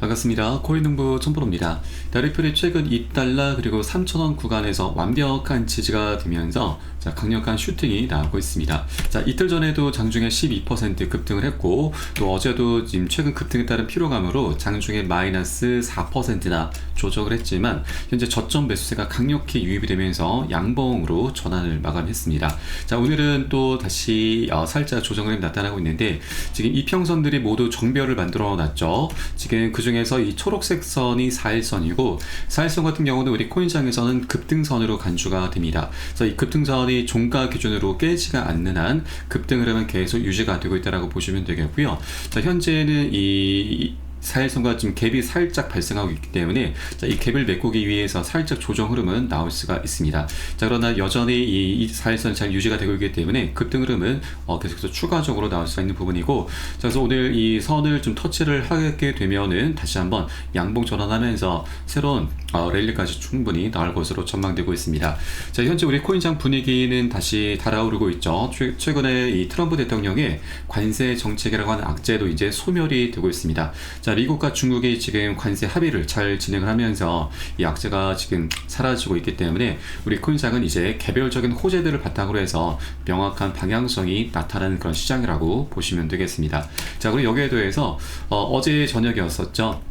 반갑습니다. 코인농부 촌프로입니다. 리플이 최근 2달러 그리고 3,000원 구간에서 완벽한 지지가 되면서 강력한 슈팅이 나오고 있습니다. 이틀 전에도 장중에 12% 급등을 했고, 또 어제도 지금 최근 급등에 따른 피로감으로 장중에 마이너스 4%나 조정을 했지만, 현재 저점 매수세가 강력히 유입이 되면서 양봉으로 전환을 마감했습니다. 오늘은 또 다시 살짝 조정을 나타나고 있는데, 지금 이평선들이 모두 정배열을 만들어 놨죠. 지금 그 중에서 이 초록색 선이 4일선이고, 4일선 같은 경우는 우리 코인장에서는 급등선으로 간주가 됩니다. 그래서 이 급등선이 종가 기준으로 깨지가 않는 한 급등 흐름은 계속 유지가 되고 있다고 보시면 되겠고요. 현재는 이 4일선과 지금 갭이 살짝 발생하고 있기 때문에 이 갭을 메꾸기 위해서 살짝 조정 흐름은 나올 수가 있습니다. 그러나 여전히 이 4일선 잘 유지가 되고 있기 때문에 급등 흐름은 계속해서 추가적으로 나올 수가 있는 부분이고, 그래서 오늘 이 선을 좀 터치를 하게 되면은 다시 한번 양봉 전환하면서 새로운 랠리까지 충분히 나올 것으로 전망되고 있습니다. 현재 우리 코인장 분위기는 다시 달아오르고 있죠. 최근에 이 트럼프 대통령의 관세 정책이라고 하는 악재도 이제 소멸이 되고 있습니다. 미국과 중국이 지금 관세 합의를 잘 진행을 하면서 이 악재가 지금 사라지고 있기 때문에 우리 코인장은 이제 개별적인 호재들을 바탕으로 해서 명확한 방향성이 나타나는 그런 시장이라고 보시면 되겠습니다. 그리고 여기에 대해서 어제 저녁이었었죠.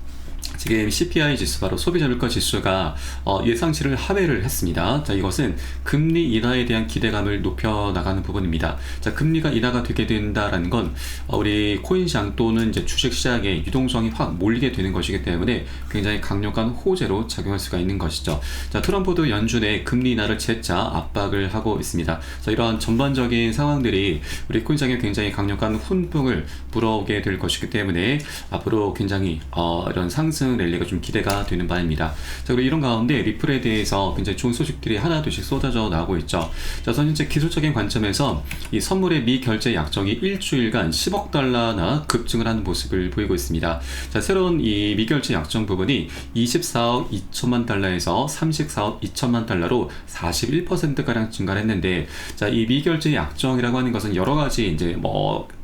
지금 CPI 지수, 바로 소비자 물가 지수가 예상치를 하회를 했습니다. 이것은 금리 인하에 대한 기대감을 높여 나가는 부분입니다. 금리가 인하가 되게 된다라는 건 우리 코인시장 또는 이제 주식시장에 유동성이 확 몰리게 되는 것이기 때문에 굉장히 강력한 호재로 작용할 수가 있는 것이죠. 트럼프도 연준에 금리 인하를 재차 압박을 하고 있습니다. 이러한 전반적인 상황들이 우리 코인시장에 굉장히 강력한 훈풍을 불어오게 될 것이기 때문에 앞으로 굉장히 이런 상승 랠리가 좀 기대가 되는 바입니다. 그리고 이런 가운데 리플에 대해서 굉장히 좋은 소식들이 하나둘씩 쏟아져 나오고 있죠. 현재 기술적인 관점에서 이 선물의 미결제 약정이 일주일간 10억 달러나 급증을 하는 모습을 보이고 있습니다. 새로운 이 미결제 약정 부분이 24억 2천만 달러에서 34억 2천만 달러로 41%가량 증가를 했는데, 이 미결제 약정이라고 하는 것은 여러 가지 이제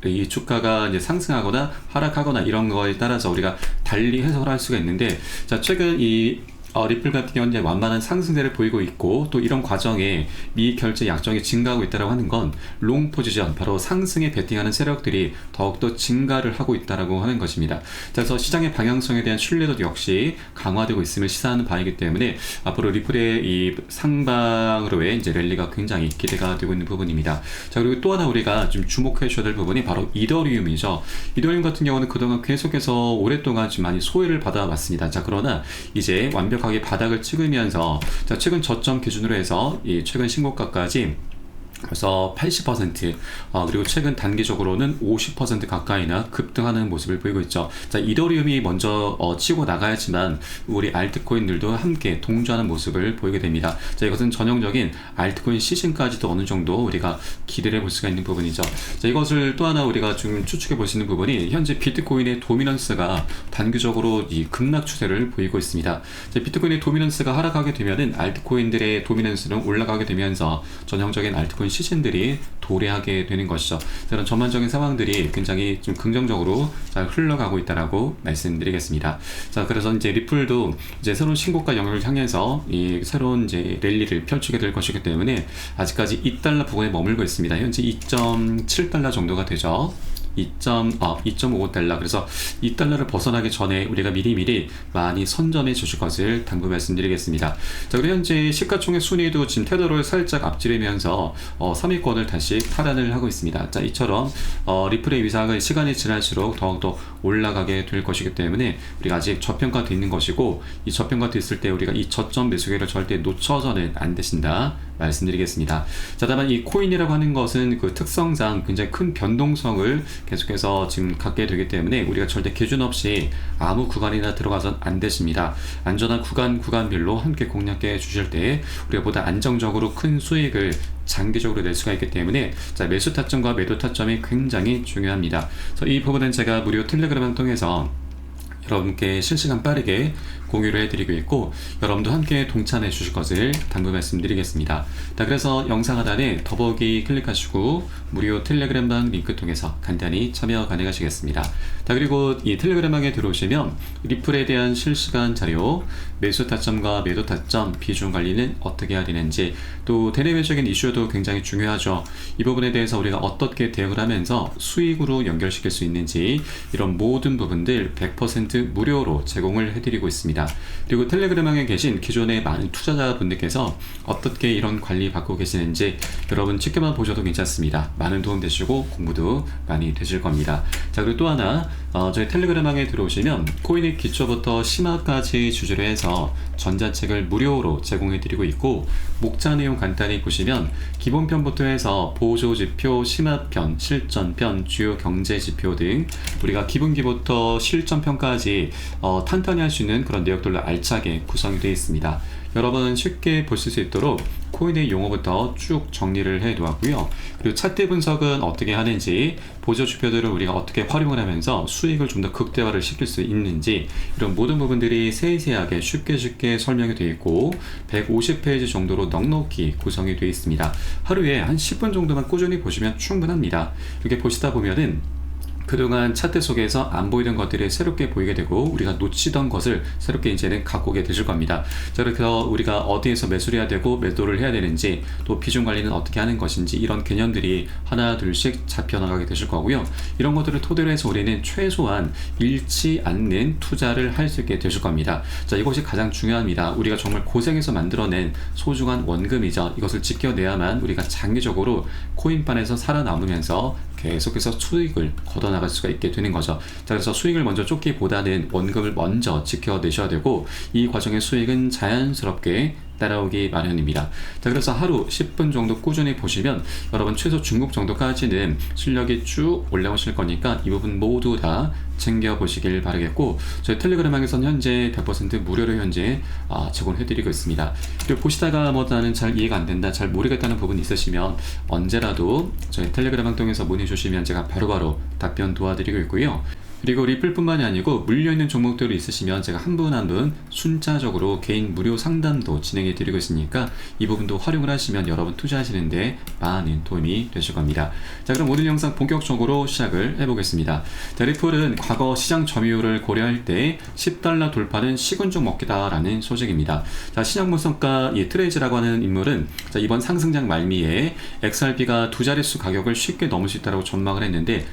이 주가가 이제 상승하거나 하락하거나 이런 거에 따라서 우리가 달리 해석을 할 수가 있는데, 최근 이 리플 같은 경우는 완만한 상승세를 보이고 있고, 또 이런 과정에 미결제 약정이 증가하고 있다고 하는 건 롱 포지션, 바로 상승에 베팅하는 세력들이 더욱더 증가를 하고 있다고 하는 것입니다. 그래서 시장의 방향성에 대한 신뢰도 역시 강화되고 있음을 시사하는 바이기 때문에 앞으로 리플의 이 상방으로의 이제 랠리가 굉장히 기대가 되고 있는 부분입니다. 그리고 또 하나 우리가 좀 주목해 주셔야 될 부분이 바로 이더리움이죠. 이더리움 같은 경우는 그동안 계속해서 오랫동안 좀 많이 소외를 받아왔습니다. 그러나 이제 완벽하게 바닥을 찍으면서 최근 저점 기준으로 해서 이 최근 신고가까지 그래서 80% 그리고 최근 단기적으로는 50% 가까이나 급등하는 모습을 보이고 있죠. 이더리움이 먼저 치고 나가야지만 우리 알트코인들도 함께 동조하는 모습을 보이게 됩니다. 이것은 전형적인 알트코인 시즌까지도 어느 정도 우리가 기대를 해볼 수가 있는 부분이죠. 이것을 또 하나 우리가 좀 추측해 볼 수 있는 부분이 현재 비트코인의 도미넌스가 단기적으로 이 급락 추세를 보이고 있습니다. 비트코인의 도미넌스가 하락하게 되면은 알트코인들의 도미넌스는 올라가게 되면서 전형적인 알트코인 시즌들이 도래하게 되는 것이죠. 이런 전반적인 상황들이 굉장히 좀 긍정적으로 잘 흘러가고 있다라고 말씀드리겠습니다. 그래서 이제 리플도 이제 새로운 신고가 영역을 향해서 이 새로운 이제 랠리를 펼치게 될 것이기 때문에 아직까지 2달러 부근에 머물고 있습니다. 현재 2.7달러 정도가 되죠. 2.5달러. 그래서 2달러를 벗어나기 전에 우리가 미리미리 많이 선점해 주실 것을 당부 말씀드리겠습니다. 그리고 현재 시가총액 순위도 지금 테더를 살짝 앞지르면서 3위권을 다시 탈환을 하고 있습니다. 이처럼 리플의 위상은 시간이 지날수록 더욱더 올라가게 될 것이기 때문에 우리가 아직 저평가되어 있는 것이고, 이 저평가되어 있을 때 우리가 이 저점 매수기를 절대 놓쳐서는 안 되신다 말씀드리겠습니다. 다만 이 코인이라고 하는 것은 그 특성상 굉장히 큰 변동성을 계속해서 지금 갖게 되기 때문에 우리가 절대 기준 없이 아무 구간이나 들어가선 안 되십니다. 안전한 구간별로 함께 공략해 주실 때 우리가 보다 안정적으로 큰 수익을 장기적으로 낼 수가 있기 때문에 매수 타점과 매도 타점이 굉장히 중요합니다. 그래서 이 부분은 제가 무료 텔레그램을 통해서 여러분께 실시간 빠르게 공유를 해드리고 있고 여러분도 함께 동참해 주실 것을 당부 말씀드리겠습니다. 자, 그래서 영상 하단에 더보기 클릭하시고 무료 텔레그램방 링크 통해서 간단히 참여 가능하시겠습니다. 자, 그리고 이 텔레그램방에 들어오시면 리플에 대한 실시간 자료, 매수 타점과 매도 타점, 비중 관리는 어떻게 하려는지, 또 대내외적인 이슈도 굉장히 중요하죠. 이 부분에 대해서 우리가 어떻게 대응을 하면서 수익으로 연결시킬 수 있는지, 이런 모든 부분들 100% 무료로 제공을 해드리고 있습니다. 그리고 텔레그램방에 계신 기존의 많은 투자자분들께서 어떻게 이런 관리 받고 계시는지 여러분 지켜만 보셔도 괜찮습니다. 많은 도움 되시고 공부도 많이 되실 겁니다. 자, 그리고 또 하나, 저희 텔레그램방에 들어오시면 코인의 기초부터 심화까지 주제로 해서 전자책을 무료로 제공해드리고 있고, 목차 내용 간단히 보시면 기본편부터 해서 보조지표, 심화편, 실전편, 주요 경제지표 등 우리가 기본기부터 실전편까지 탄탄히 할 수 있는 그런 내역들로 알차게 구성이 되어 있습니다. 여러분 쉽게 보실 수 있도록 코인의 용어부터 쭉 정리를 해 놓았고요. 그리고 차트 분석은 어떻게 하는지, 보조지표들을 우리가 어떻게 활용을 하면서 수익을 좀 더 극대화를 시킬 수 있는지, 이런 모든 부분들이 세세하게 쉽게 설명이 되어 있고 150페이지 정도로 넉넉히 구성이 되어 있습니다. 하루에 한 10분 정도만 꾸준히 보시면 충분합니다. 이렇게 보시다 보면은 그동안 차트 속에서 안 보이던 것들이 새롭게 보이게 되고 우리가 놓치던 것을 새롭게 이제는 갖고 오게 되실 겁니다. 자, 그래서 우리가 어디에서 매수를 해야 되고 매도를 해야 되는지, 또 비중 관리는 어떻게 하는 것인지, 이런 개념들이 하나 둘씩 잡혀나가게 되실 거고요. 이런 것들을 토대로 해서 우리는 최소한 잃지 않는 투자를 할 수 있게 되실 겁니다. 자, 이것이 가장 중요합니다. 우리가 정말 고생해서 만들어낸 소중한 원금이죠. 이것을 지켜내야만 우리가 장기적으로 코인판에서 살아남으면서 계속해서 수익을 걷어나갈 수가 있게 되는 거죠. 자, 그래서 수익을 먼저 쫓기보다는 원금을 먼저 지켜내셔야 되고, 이 과정의 수익은 자연스럽게 따라오기 마련입니다. 자, 그래서 하루 10분 정도 꾸준히 보시면 여러분 최소 중급 정도까지는 실력이 쭉 올라오실 거니까 이 부분 모두 다 챙겨보시길 바라겠고, 저희 텔레그램방에서는 현재 100% 무료로 현재 제공해드리고 있습니다. 그리고 보시다가 나는 잘 이해가 안 된다, 잘 모르겠다는 부분이 있으시면 언제라도 저희 텔레그램방 통해서 문의 주시면 제가 바로바로 답변 도와드리고 있고요. 그리고 리플뿐만이 아니고 물려있는 종목들이 있으시면 제가 한 분 한 분 순차적으로 개인 무료 상담도 진행해 드리고 있으니까 이 부분도 활용을 하시면 여러분 투자하시는데 많은 도움이 되실 겁니다. 자, 그럼 오늘 영상 본격적으로 시작을 해보겠습니다. 자, 리플은 과거 시장 점유율을 고려할 때 $10 돌파는 식은죽 먹기다 라는 소식입니다. 자, 시장 분석가 트레이즈라고 하는 인물은 자, 이번 상승장 말미에 XRP가 두 자릿수 가격을 쉽게 넘을 수 있다고 전망을 했는데,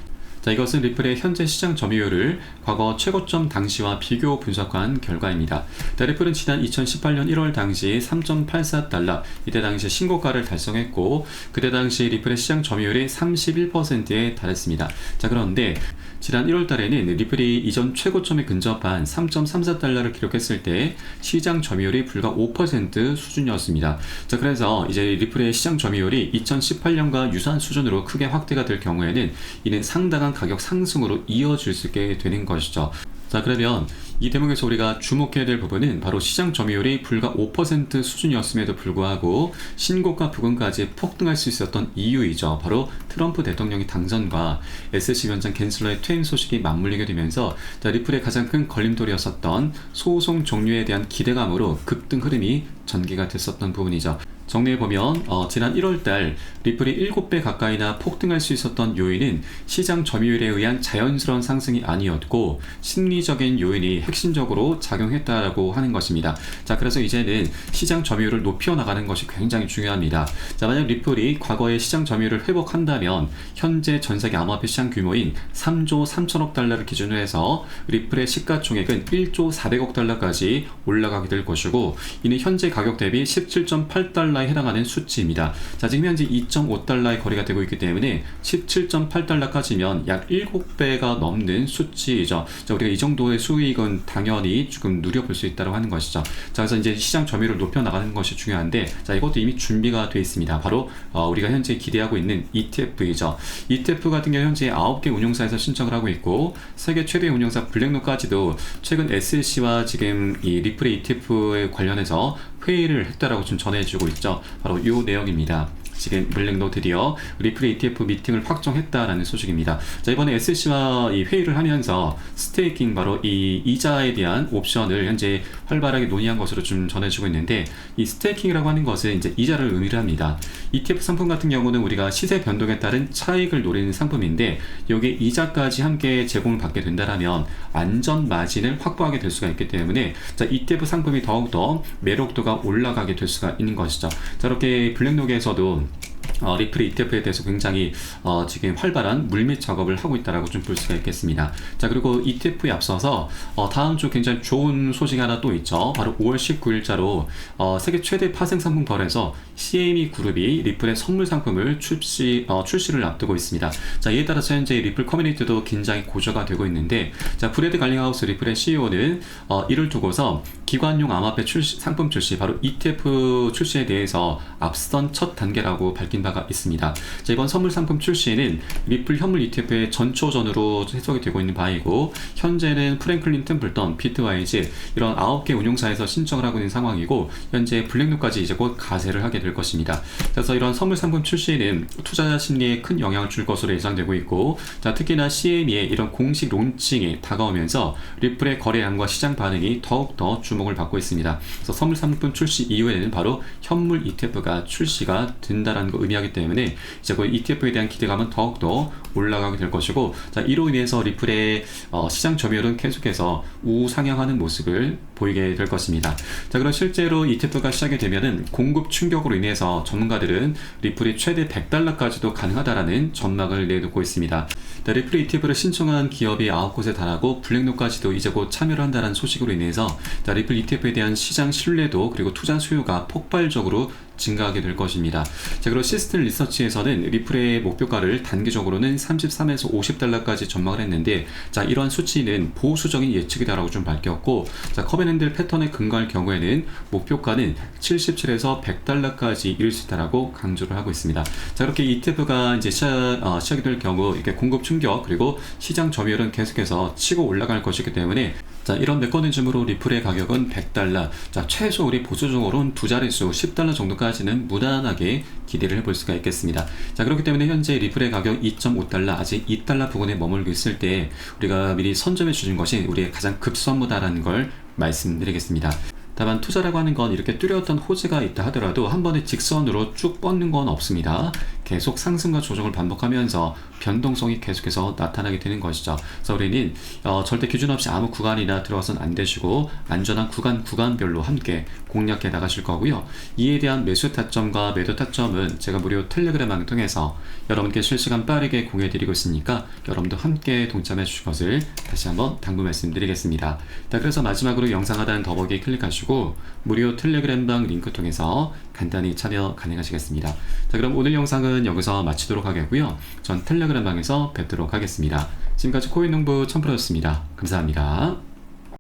자, 이것은 리플의 현재 시장 점유율을 과거 최고점 당시와 비교 분석한 결과입니다. 자, 리플은 지난 2018년 1월 당시 $3.84, 이때 당시 신고가를 달성했고, 그때 당시 리플의 시장 점유율이 31%에 달했습니다. 자, 그런데 지난 1월 달에는 리플이 이전 최고점에 근접한 $3.34를 기록했을 때 시장 점유율이 불과 5% 수준이었습니다. 자, 그래서 이제 리플의 시장 점유율이 2018년과 유사한 수준으로 크게 확대가 될 경우에는 이는 상당한 가격 상승으로 이어질 수 있게 되는 것이죠. 자, 그러면 이 대목에서 우리가 주목해야 될 부분은 바로 시장 점유율이 불과 5% 수준이었음에도 불구하고 신고가 부근까지 폭등할 수 있었던 이유이죠. 바로 트럼프 대통령의 당선과 SEC 위원장 갠슬러의 퇴임 소식이 맞물리게 되면서 리플의 가장 큰 걸림돌이었었던 소송 종료에 대한 기대감으로 급등 흐름이 전개가 됐었던 부분이죠. 정리해보면 지난 1월달 리플이 7배 가까이나 폭등할 수 있었던 요인은 시장 점유율에 의한 자연스러운 상승이 아니었고 심리적인 요인이 핵심적으로 작용했다라고 하는 것입니다. 자, 그래서 이제는 시장 점유율을 높여나가는 것이 굉장히 중요합니다. 자, 만약 리플이 과거의 시장 점유율을 회복한다면 현재 전세계 암호화폐 시장 규모인 3조 3천억 달러를 기준으로 해서 리플의 시가총액은 1조 400억 달러까지 올라가게 될 것이고, 이는 현재 가격 대비 17.8달러에 해당하는 수치입니다. 자, 지금 현재 2.5달러의 거래가 되고 있기 때문에 17.8달러까지면 약 7배가 넘는 수치이죠. 자, 우리가 이 정도의 수익은 당연히 조금 누려볼 수 있다고 하는 것이죠. 자, 그래서 이제 시장 점유율을 높여나가는 것이 중요한데, 자, 이것도 이미 준비가 되어 있습니다. 바로 우리가 현재 기대하고 있는 ETF이죠. ETF 같은 경우 현재 9개 운용사에서 신청을 하고 있고, 세계 최대 운용사 블랙록까지도 최근 SEC와 지금 이 리플의 ETF에 관련해서 회의를 했다라고 좀 전해주고 있죠. 바로 이 내용입니다. 지금 블랙록 드디어 리플의 ETF 미팅을 확정했다라는 소식입니다. 자, 이번에 SEC와 이 회의를 하면서 스테이킹 바로 이 이자에 대한 옵션을 현재 활발하게 논의한 것으로 좀 전해지고 있는데, 이 스테이킹이라고 하는 것은 이제 이자를 의미를 합니다. ETF 상품 같은 경우는 우리가 시세 변동에 따른 차익을 노리는 상품인데, 여기에 이자까지 함께 제공을 받게 된다면 안전 마진을 확보하게 될 수가 있기 때문에, 자, ETF 상품이 더욱더 매력도가 올라가게 될 수가 있는 것이죠. 자, 이렇게 블랙록에서도 리플의 ETF에 대해서 굉장히 지금 활발한 물밑 작업을 하고 있다라고 좀 볼 수가 있겠습니다. 자, 그리고 ETF에 앞서서 다음 주 굉장히 좋은 소식이 하나 또 있죠. 바로 5월 19일자로 세계 최대 파생 상품 거래소 CME 그룹이 리플의 선물 상품을 출시를 앞두고 있습니다. 자, 이에 따라서 현재 리플 커뮤니티도 긴장이 고조가 되고 있는데, 자, 브래드 갈링하우스 리플의 CEO는 이를 두고서 기관용 암호화폐 상품 출시, 바로 ETF 출시에 대해서 앞선 첫 단계라고 밝힌 바가 있습니다. 자, 이번 선물 상품 출시는 리플 현물 ETF의 전초전으로 해석이 되고 있는 바이고, 현재는 프랭클린 템플턴, 비트와이즈 이런 9개 운용사에서 신청을 하고 있는 상황이고, 현재 블랙록까지 이제 곧 가세를 하게 될 것입니다. 그래서 이런 선물 상품 출시는 투자자 심리에 큰 영향을 줄 것으로 예상되고 있고, 자, 특히나 CME의 이런 공식 론칭이 다가오면서 리플의 거래량과 시장 반응이 더욱더 주목을 받고 있습니다. 그래서 선물 상품 출시 이후에는 바로 현물 ETF가 출시가 된다라는 거 의미하기 때문에 이제 그 ETF에 대한 기대감은 더욱더 올라가게 될 것이고, 자, 이로 인해서 리플의 시장 점유율은 계속해서 우상향하는 모습을 보이게 될 것입니다. 자, 그럼 실제로 ETF가 시작이 되면은 공급 충격으로 인해서 전문가들은 리플이 최대 $100까지도 가능하다라는 전망을 내놓고 있습니다. 자, 리플 ETF를 신청한 기업이 9곳에 달하고 블랙록까지도 이제 곧 참여를 한다는 소식으로 인해서, 자, 리플 ETF에 대한 시장 신뢰도 그리고 투자 수요가 폭발적으로 증가하게 될 것입니다. 자, 그리고 시스템 리서치에서는 리플의 목표가를 단기적으로는 33에서 $50까지 전망을 했는데, 자, 이러한 수치는 보수적인 예측이다라고 좀 밝혔고, 자, 커벤핸들 패턴에 근거할 경우에는 목표가는 77에서 $100까지 이를 수 있다라고 강조를 하고 있습니다. 자, 그렇게 ETF가 이제 시작이 될 경우 이렇게 공급 충격 그리고 시장 점유율은 계속해서 치고 올라갈 것이기 때문에, 자, 이런 메커니즘으로 리플의 가격은 $100, 자, 최소 우리 보수적으로는 두 자릿수 $10 정도까지는 무난하게 기대를 해볼 수가 있겠습니다. 자, 그렇기 때문에 현재 리플의 가격 $2.5, 아직 $2 부근에 머물고 있을 때 우리가 미리 선점해 주는 것이 우리의 가장 급선무다라는 걸 말씀드리겠습니다. 다만 투자라고 하는 건 이렇게 뚜렷한 호재가 있다 하더라도 한 번에 직선으로 쭉 뻗는 건 없습니다. 계속 상승과 조정을 반복하면서 변동성이 계속해서 나타나게 되는 것이죠. 그래서 우리는 절대 기준 없이 아무 구간이나 들어가서는 안 되시고, 안전한 구간별로 함께 공략해 나가실 거고요. 이에 대한 매수 타점과 매도 타점은 제가 무료 텔레그램을 통해서 여러분께 실시간 빠르게 공유해 드리고 있으니까 여러분도 함께 동참해 주실 것을 다시 한번 당부 말씀드리겠습니다. 자, 그래서 마지막으로 영상 하단 더보기 클릭하시고 무료 텔레그램방 링크 통해서 간단히 참여 가능하시겠습니다. 자, 그럼 오늘 영상은 여기서 마치도록 하겠고요. 전 텔레그램방에서 뵙도록 하겠습니다. 지금까지 코인농부 첨프로였습니다. 감사합니다.